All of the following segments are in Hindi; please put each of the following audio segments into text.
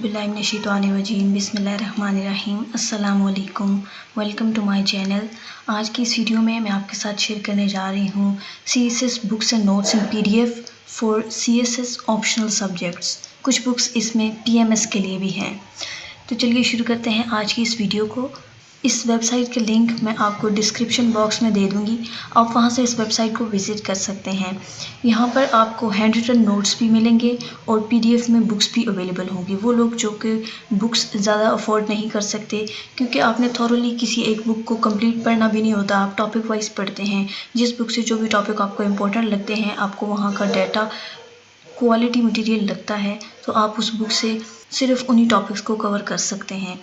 बिस्मिल्लाहिर्रहमानिर्रहीम बिस्मिल्लाहिर्रहमानिर्रहीम अस्सलाम वालेकुम। Welcome to my channel. आज की इस वीडियो में मैं आपके साथ शेयर करने जा रही हूँ CSS books and notes in PDF for CSS optional subjects. कुछ बुक्स इसमें PMS के लिए भी हैं। तो चलिए शुरू करते हैं आज की इस वीडियो को। इस वेबसाइट के लिंक मैं आपको डिस्क्रिप्शन बॉक्स में दे दूँगी, आप वहाँ से इस वेबसाइट को विज़िट कर सकते हैं। यहाँ पर आपको हैंड रिटन नोट्स भी मिलेंगे और PDF में बुक्स भी अवेलेबल होंगी। वो लोग जो कि बुक्स ज़्यादा अफोर्ड नहीं कर सकते, क्योंकि आपने थॉरोली किसी एक बुक को कंप्लीट पढ़ना भी नहीं होता, आप टॉपिक वाइज पढ़ते हैं। जिस बुक से जो भी टॉपिक आपको इम्पोर्टेंट लगते हैं, आपको वहाँ का डाटा क्वालिटी मटेरियल लगता है, तो आप उस बुक से सिर्फ उन्हीं टॉपिक्स को कवर कर सकते हैं।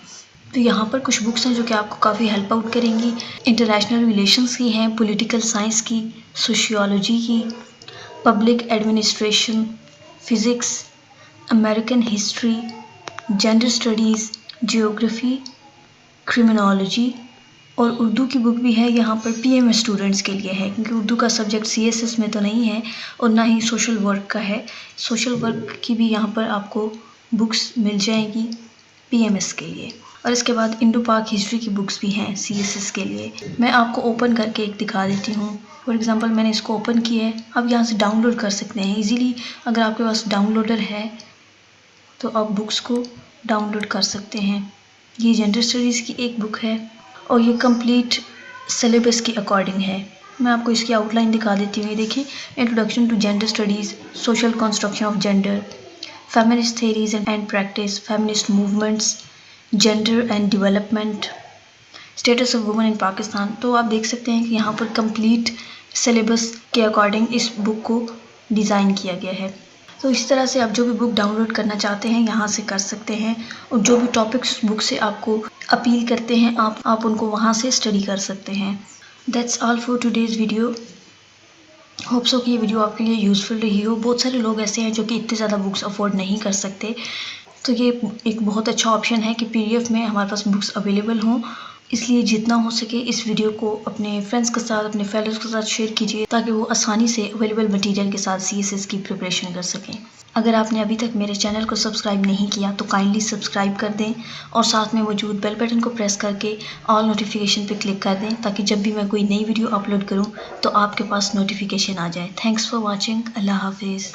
तो यहाँ पर कुछ बुक्स हैं जो कि आपको काफ़ी हेल्प आउट करेंगी। इंटरनेशनल रिलेशंस की हैं, पॉलिटिकल साइंस की, सोशियोलॉजी की, public administration, physics, American history, gender studies, geography, criminology और उर्दू की बुक भी है। यहाँ पर PMS स्टूडेंट्स के लिए है, क्योंकि उर्दू का सब्जेक्ट CSS में तो नहीं है और ना ही सोशल वर्क का है। सोशल वर्क की भी यहाँ पर आपको बुक्स मिल जाएगी PMS के लिए। और इसके बाद इंडो पाक हिस्ट्री की बुक्स भी हैं CSS के लिए। मैं आपको ओपन करके एक दिखा देती हूँ। फॉर एग्ज़ाम्पल मैंने इसको ओपन किया है, आप यहाँ से डाउनलोड कर सकते हैं ईज़िली। अगर आपके पास डाउनलोडर है तो आप बुक्स को डाउनलोड कर सकते हैं। ये जेंडर स्टडीज़ की एक बुक है और ये कंप्लीट सिलेबस के अकॉर्डिंग है। मैं आपको इसकी आउटलाइन दिखा देती हूँ। ये देखिए, introduction to gender studies, social construction of gender, feminist theories and practice, feminist movements, gender and development, status of women in Pakistan. तो आप देख सकते हैं कि यहाँ पर कंप्लीट सिलेबस के अकॉर्डिंग इस बुक को डिज़ाइन किया गया है। तो इस तरह से आप जो भी बुक डाउनलोड करना चाहते हैं यहाँ से कर सकते हैं, और जो भी टॉपिक्स बुक से आपको अपील करते हैं आप उनको वहाँ से स्टडी कर सकते हैं। That's all for today's video. Hope so कि ये वीडियो आपके लिए यूज़फुल रही हो। बहुत सारे लोग ऐसे हैं जो कि इतने ज़्यादा बुक्स अफोर्ड नहीं कर सकते, तो ये एक बहुत अच्छा ऑप्शन है कि PDF में हमारे पास बुक्स अवेलेबल हों। इसलिए जितना हो सके इस वीडियो को अपने फ्रेंड्स के साथ, अपने फेलोज़ के साथ शेयर कीजिए, ताकि वो आसानी से अवेलेबल मटेरियल के साथ CSS की प्रिपरेशन कर सकें। अगर आपने अभी तक मेरे चैनल को सब्सक्राइब नहीं किया तो काइंडली सब्सक्राइब कर दें और साथ में मौजूद बेल बटन को प्रेस करके ऑल नोटिफिकेशन पे क्लिक कर दें, ताकि जब भी मैं कोई नई वीडियो अपलोड करूं तो आपके पास नोटिफिकेशन आ जाए। Thanks for watching. अल्लाह हाफिज़।